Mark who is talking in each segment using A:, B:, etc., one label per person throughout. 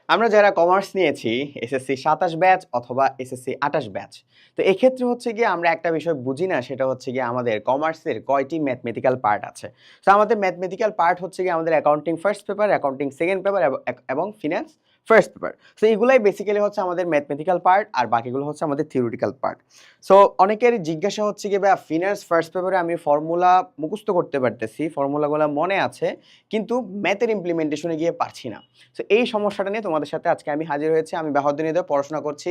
A: আমরা যারা কমার্স নিয়েছি এসএসসি 27 ব্যাচ অথবা এসএসসি 28 ব্যাচ, তো এক্ষেত্রে হচ্ছে গিয়ে আমরা একটা বিষয় বুঝি না, সেটা হচ্ছে গিয়ে আমাদের কমার্সের কয়টি ম্যাথমেটিক্যাল পার্ট আছে। তো আমাদের ম্যাথমেটিক্যাল পার্ট হচ্ছে গিয়ে আমাদের accounting first paper, accounting second paper এবং ফিনান্স ফার্স্ট পেপার। সো এগুলাই বেসিক্যালি হচ্ছে আমাদের ম্যাথমেটিক্যাল পার্ট, আর বাকিগুলো হচ্ছে আমাদের থিওরিটিক্যাল পার্ট। সো অনেকের জিজ্ঞাসা হচ্ছে গিয়ে ভাই ফিনান্স ফার্স্ট পেপারে আমি ফর্মুলা মুখস্থ করতে পারতেছি, ফর্মুলাগুলো মনে আছে, কিন্তু ম্যাথের ইমপ্লিমেন্টেশনে গিয়ে পারছি না। সো এই সমস্যাটা নিয়ে তোমাদের সাথে আজকে আমি হাজির হয়েছি। আমি বাহাউদ্দিন হৃদয় পড়াশোনা করছি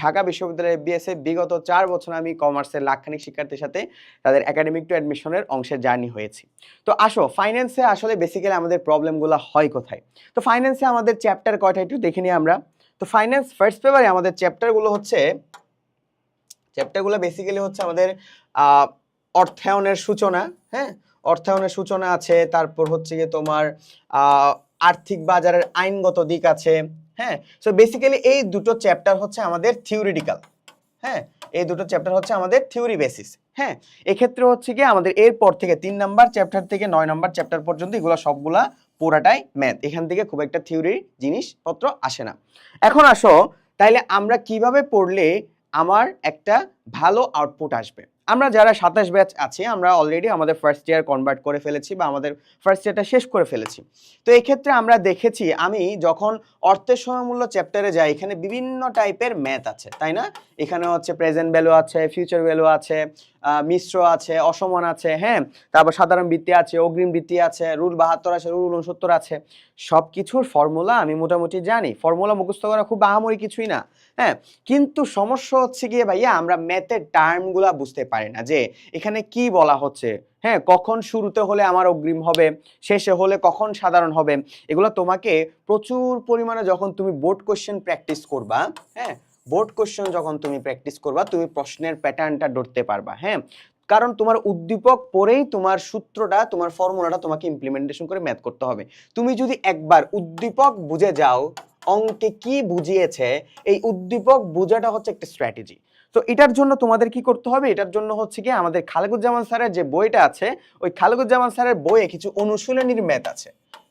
A: ঢাকা বিশ্ববিদ্যালয়ের বিএসএ। বিগত 4 বছর আমি কমার্সের লাখখানিক শিক্ষার্থীর সাথে তাদের একাডেমিক টু অ্যাডমিশনের অংশের জার্নি হয়েছি। তো আসো ফাইন্যান্সে আসলে বেসিক্যালি আমাদের প্রবলেমগুলো হয় কোথায়। তো ফাইন্যান্সে আমাদের চ্যাপ্টার কয়টা একটু দেখে নিই আমরা। তো ফাইন্যান্স ফার্স্ট পেপারে আমাদের চ্যাপ্টারগুলো বেসিক্যালি হচ্ছে আমাদের অর্থায়নের সূচনা, হ্যাঁ, অর্থায়নের সূচনা আছে, তারপর হচ্ছে গিয়ে তোমার আর্থিক বাজারের আইনগত দিক আছে, হ্যাঁ। সো বেসিক্যালি এই দুটো চ্যাপ্টার হচ্ছে আমাদের থিওরিটিক্যাল, হ্যাঁ, এই দুটো চ্যাপ্টার হচ্ছে আমাদের থিওরি বেসিস, হ্যাঁ। এক্ষেত্রে হচ্ছে কি আমাদের এরপর থেকে 3 নাম্বার চ্যাপ্টার থেকে 9 নাম্বার চ্যাপ্টার পর্যন্ত এগুলো সবগুলা পুরাটাই ম্যাথ, এখান থেকে খুব একটা থিওরির জিনিসপত্র আসে না। এখন আসো তাইলে আমরা কিভাবে পড়লে আমার একটা ভালো আউটপুট আসবে। আমরা যারা 27 ব্যাচ আছি আমরা অলরেডি আমাদের ফার্স্ট ইয়ার কনভার্ট করে ফেলেছি বা আমাদের ফার্স্ট ইয়ারটা শেষ করে ফেলেছি। তো এই ক্ষেত্রে আমরা দেখেছি আমি যখন অর্থের সময়মূল্য চ্যাপ্টারে যাই এখানে বিভিন্ন টাইপের ম্যাথ আছে, তাই না? এখানে হচ্ছে প্রেজেন্ট ভ্যালু আছে, ফিউচার ভ্যালু আছে, মিশ্র আছে, অসমান আছে, হ্যাঁ, তারপর সাধারণ বৃত্তি আছে, অগ্রিম বৃত্তি আছে, রুল 72 আছে, রুল 69 আছে। সব কিছুর ফর্মুলা আমি মোটামুটি জানি, ফর্মুলা মুখস্থ করা খুব আহামরি কিছুই না, হ্যাঁ। কিন্তু সমস্যা হচ্ছে গিয়ে ভাইয়া আমরা ম্যাথের টার্মগুলা বুঝতে পারি না যে এখানে কি বলা হচ্ছে, হ্যাঁ, কখন শুরুতে হলে আমার অগ্রিম হবে, শেষে হলে কখন সাধারণ হবে। এগুলো তোমাকে প্রচুর পরিমাণে যখন তুমি বোর্ড কোশ্চেন প্র্যাকটিস করবা, হ্যাঁ, বোর্ড কোশ্চেন যখন তুমি প্র্যাকটিস করবা তুমি প্রশ্নের প্যাটার্নটা ধরতে পারবা, হ্যাঁ। কারণ তোমার উদ্দীপক পড়েই তোমার সূত্রটা, তোমার ফর্মুলাটা তোমাকে ইমপ্লিমেন্টেশন করে ম্যাথ করতে হবে। তুমি যদি একবার উদ্দীপক বুঝে যাও অঙ্কে কি বুঝিয়েছে, এই উদ্দীপক বোঝাটা হচ্ছে একটা স্ট্র্যাটেজি। তো এটার জন্য তোমাদের কি করতে হবে, এটার জন্য হচ্ছে কি আমাদের খালেকুজ্জামান স্যারের যে বইটা আছে ওই খালেকুজ্জামান স্যারের বইয়ে কিছু অনুশীলনীর ম্যাথ আছে,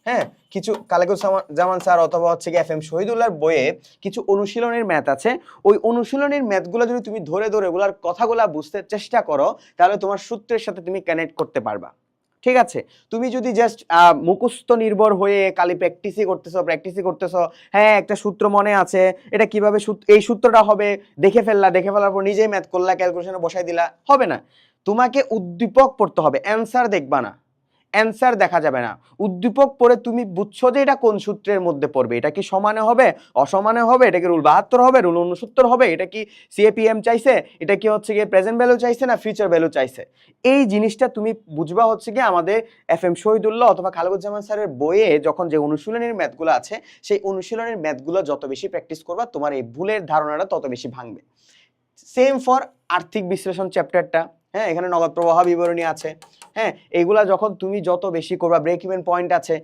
A: হ্যাঁ, কিছু খালেকুজ্জামান স্যার অথবা হচ্ছে কি এফএম শহীদুল্লাহর বইয়ে কিছু অনুশীলনীর ম্যাথ আছে। ওই অনুশীলনীর ম্যাথগুলো যদি তুমি ধরে ধরে ওগুলার কথাগুলা বুঝতে চেষ্টা করো তাহলে তোমার সূত্রের সাথে তুমি কানেক্ট করতে পারবা, ঠিক আছে? তুমি যদি জাস্ট মুখস্থ নির্ভর হয়ে খালি প্র্যাকটিসই করতেছো, হ্যাঁ, একটা সূত্র মনে আছে, এটা কিভাবে এই সূত্রটা হবে, দেখে ফেলার পর নিজেই ম্যাথ করলা, ক্যালকুলেশনে বসাই দিলা, হবে না। তোমাকে উদ্দীপক পড়তে হবে, অ্যান্সার দেখবা না, অ্যান্সার দেখা যাবে না। উদ্দীপক পড়ে তুমি বুঝছো যে এটা কোন সূত্রের মধ্যে পড়বে, এটা কি সমানে হবে, অসমানে হবে, এটা কি রুল 72 হবে, রুল 69 হবে, এটা কি সিএপিএম চাইছে, এটা কি হচ্ছে গিয়ে প্রেজেন্ট ভ্যালু চাইছে না ফিউচার ভ্যালু চাইছে। এই জিনিসটা তুমি বুঝবা হচ্ছে গিয়ে আমাদের এফএম শহীদুল্লাহ অথবা খালেকুজ্জামান স্যারের বইয়ে যখন যে অনুশীলনের ম্যাথগুলো আছে সেই অনুশীলনের ম্যাথগুলো যত বেশি প্র্যাকটিস করবা তোমার এই ভুলের ধারণাটা তত বেশি ভাঙবে। সেম ফর আর্থিক বিশ্লেষণ চ্যাপ্টারটা, হ্যাঁ, এখানে নগদ প্রবাহ বিবরণী আছে, হ্যাঁ, এগুলা যখন তুমি যত বেশি করবা, ব্রেক ইভেন পয়েন্ট আছে,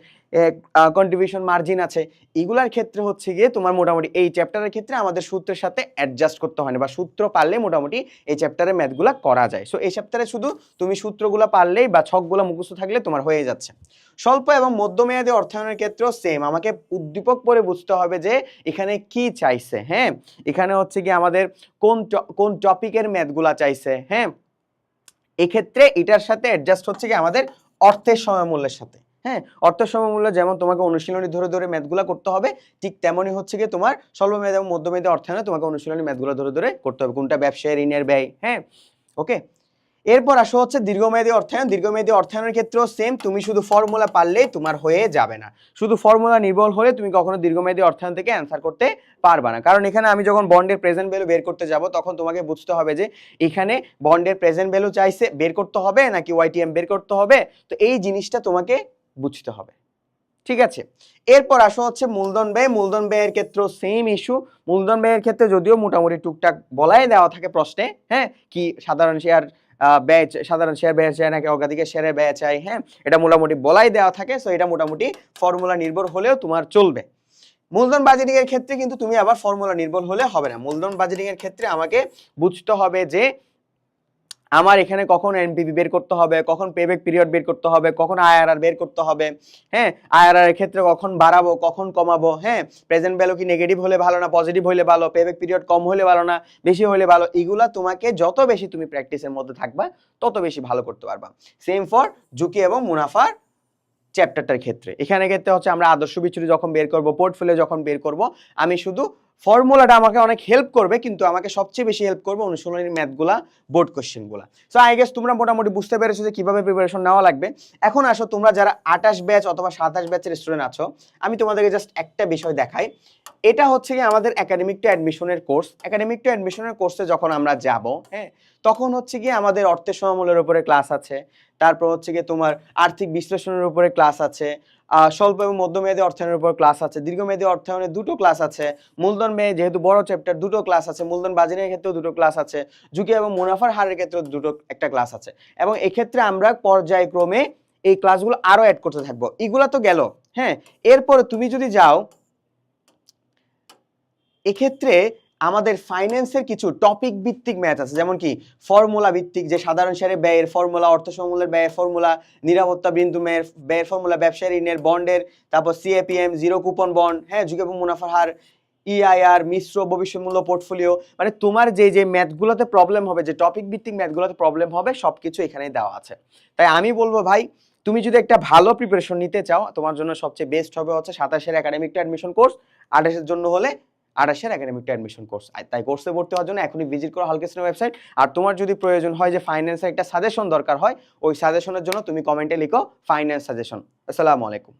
A: কন্ট্রিবিউশন মার্জিন আছে, এগুলার ক্ষেত্রে হচ্ছে গিয়ে তোমার মোটামুটি এই চ্যাপ্টারের ক্ষেত্রে আমাদের সূত্রের সাথে অ্যাডজাস্ট করতে হয় না, বা সূত্র পারলে মোটামুটি এই চ্যাপ্টারের ম্যাথগুলা করা যায়। সো এই চ্যাপ্টারে শুধু তুমি সূত্রগুলো পারলেই বা ছকগুলো মুখস্থ থাকলে তোমার হয়ে যাচ্ছে। স্বল্প এবং মধ্যমেয়াদী অর্থায়নের ক্ষেত্রেও সেম, আমাকে উদ্দীপক পড়ে বুঝতে হবে যে এখানে কি চাইছে, হ্যাঁ, এখানে হচ্ছে কি আমাদের কোন টপিকের ম্যাথগুলা চাইছে, হ্যাঁ। এক্ষেত্রে এটার সাথে অ্যাডজাস্ট হচ্ছে কি আমাদের অর্থের সময়মূল্যের সাথে, হ্যাঁ। অর্থের সময়মূল্য যেমন তোমাকে অনুশীলনী ধরে ধরে ম্যাথগুলো করতে হবে, ঠিক তেমনই হচ্ছে কি তোমার স্বল্পমেয়াদী এবং মধ্যমেয়াদী অর্থায়নে তোমাকে অনুশীলনী ম্যাথগুলো ধরে ধরে করতে হবে, কোনটা ব্যবসায় ঋণের ব্যয়, হ্যাঁ, ওকে। এরপর আসো হচ্ছে দীর্ঘমেয়াদী অর্থায়ন। দীর্ঘমেয়াদী অর্থায়নের ক্ষেত্রেও সেম, তুমি শুধু ফর্মুলা পারলেই তোমার হয়ে যাবে না, শুধু ফর্মুলা নির্ভর হলে তুমি কখনো দীর্ঘমেয়াদী অর্থায়ন থেকে অ্যান্সার করতে পারবা না। কারণ এখানে আমি যখন বন্ডের প্রেজেন্ট ভ্যালু বের করতে যাব তখন তোমাকে বুঝতে হবে যে এখানে বন্ডের প্রেজেন্ট ভ্যালু চাইছে বের করতে হবে নাকি ওয়াইটিএম বের করতে হবে, তো এই জিনিসটা তোমাকে বুঝতে হবে, ঠিক আছে। এরপর আসো হচ্ছে মূলধন ব্যয়। মূলধন ব্যয়ের ক্ষেত্রেও সেম ইস্যু। মূলধন ব্যয়ের ক্ষেত্রে যদিও মোটামুটি টুকটাক বলাই দেওয়া থাকে প্রশ্নে, হ্যাঁ, কি সাধারণ শেয়ার সাধারণ শেয়ার ব্যয় চাই নাকি অগ্রাধিকার শেয়ারের ব্যয় চাই, হ্যাঁ, এটা মোটামুটি বলাই দেওয়া থাকে। সো এটা মোটামুটি ফর্মুলা নির্ভর হলেও তোমার চলবে। মূলধন বাজেটিং এর ক্ষেত্রে কিন্তু তুমি আবার ফর্মুলা নির্ভর হলে হবে না। মূলধন বাজেটিং এর ক্ষেত্রে আমাকে বুঝতে হবে যে আমার এখানে কখন এনপিভি বের করতে হবে, কখন পেব্যাক পিরিয়ড বের করতে হবে, কখন আইআরআর বের করতে হবে, হ্যাঁ, আইআরআর এর ক্ষেত্রে কখন বাড়াবো কখন কমাবো, হ্যাঁ, প্রেজেন্ট ভ্যালু কি নেগেটিভ হলে ভালো না পজিটিভ হলে ভালো, পেব্যাক পিরিয়ড কম হলে ভালো না বেশি হলে ভালো, এগুলা তোমাকে যত বেশি তুমি প্র্যাকটিসের মধ্যে থাকবা তত বেশি ভালো করতে পারবা। সেম ফর ঝুঁকি এবং মুনাফার চ্যাপ্টারটার ক্ষেত্রে। এখানে ক্ষেত্রে হচ্ছে আমরা আদর্শ বিচ্যুতি যখন বের করব, পোর্টফোলিও যখন বের করব, আমি শুধু ফর্মুলাটা আমাকে অনেক হেল্প করবে, কিন্তু আমাকে সবচেয়ে বেশি হেল্প করবে অনুশীলনীর ম্যাথগুলা, বোর্ড কোশ্চেনগুলা। সো আই গেস তোমরা মোটামুটি বুঝতে পেরেছো যে কিভাবে প্রিপারেশন নেওয়া লাগবে। এখন আসো তোমরা যারা 28 ব্যাচ অথবা 27 ব্যাচের স্টুডেন্ট আছো, আমি তোমাদেরকে জাস্ট একটা বিষয় দেখাই। এটা হচ্ছে কি আমাদের একাডেমিক টু অ্যাডমিশনের কোর্স। একাডেমিক টু অ্যাডমিশনের কোর্সে যখন আমরা যাব, হ্যাঁ, তখন হচ্ছে কি আমাদের অর্থের সমমূল্যের উপরে ক্লাস আছে, তারপর হচ্ছে কি তোমার আর্থিক বিশ্লেষণের উপরে ক্লাস আছে, স্বল্প এবং মধ্যমেয়াদী অর্থায়নের উপর ক্লাস আছে, দীর্ঘমেয়াদী অর্থায়নের দুটো ক্লাস আছে, মূলধন ব্যয় যেহেতু বড় চ্যাপ্টার দুটো ক্লাস আছে, মূলধন বাজারের ক্ষেত্রেও দুটো ক্লাস আছে, ঝুঁকি এবং মুনাফার হারের ক্ষেত্রেও দুটো একটা ক্লাস আছে। এবং এক্ষেত্রে আমরা পর্যায়ক্রমে এই ক্লাসগুলো আরো অ্যাড করতে থাকবো। এগুলা তো গেল, হ্যাঁ, এরপরে তুমি যদি যাও এক্ষেত্রে আমাদের ফাইন্যান্সের কিছু টপিক ভিত্তিক ম্যাথ আছে, যেমন কি ফর্মুলা ভিত্তিক, যে সাধারণ শেয়ারের ব্যয়ের ফর্মুলা, অর্থ সমূলের ব্যয়ের ফর্মুলা, নিরাপত্তা বিন্দু ব্যয়ের ফর্মুলা, ব্যবসায়ী ঋণের বন্ডের, তারপর সিএপিএম, জিরো কুপন বন্ড, হ্যাঁ, ঝুঁকি এবং মুনাফার হার, ইআইআর, মিশ্র ভবিষ্যৎ মূল্য পোর্টফোলিও, মানে তোমার যে যে ম্যাথগুলোতে প্রবলেম হবে, যে টপিক ভিত্তিক ম্যাথগুলোতে প্রবলেম হবে, সবকিছু এখানেই দেওয়া আছে। তাই আমি বলবো ভাই, তুমি যদি একটা ভালো প্রিপারেশন নিতে চাও, তোমার জন্য সবচেয়ে বেস্ট হবে হচ্ছে 27-এর একাডেমিক টু অ্যাডমিশন কোর্স, 28-এর জন্য হলে 28-এর একাডেমিক টু অ্যাডমিশন কোর্স। তাই কোর্সে ভর্তি হওয়ার জন্য এখনই ভিজিট করো হালকেস্টের ওয়েবসাইট। আর তোমার যদি প্রয়োজন হয় যে ফাইন্যান্সের একটা সাজেশন দরকার হয়, ওই সাজেশনের জন্য তুমি কমেন্টে লিখো ফাইন্যান্স সাজেশন। আসসালামু আলাইকুম।